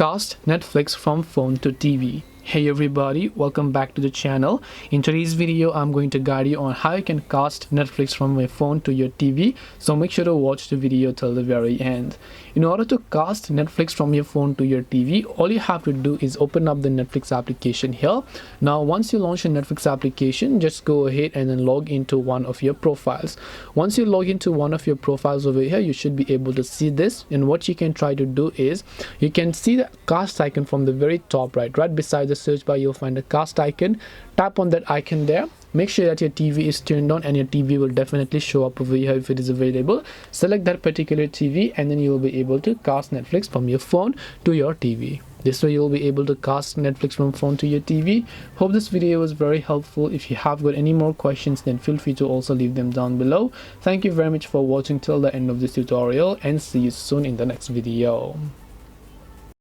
Cast Netflix from phone to TV. Hey everybody, welcome back to the channel. In today's video, I'm going to guide you on how you can cast Netflix from your phone to your TV. So make sure to watch the video till the very end. In order to cast Netflix from your phone to your TV, all you have to do is open up the Netflix application here. Now, once you launch a Netflix application, just go ahead and then log into one of your profiles. Once you log into one of your profiles over here, you should be able to see this. And what you can try to do is, you can see the cast icon from the very top right beside the search bar. You'll find a cast icon. Tap on that icon there. Make sure that your TV is turned on, and your TV will definitely show up over here if it is available. Select that particular TV, and then you will be able to cast Netflix from your phone to your TV. This way you'll be able to cast Netflix from phone to your TV. Hope this video was very helpful. If you have got any more questions, then feel free to also leave them down below. Thank you very much for watching till the end of this tutorial, and see you soon in the next video.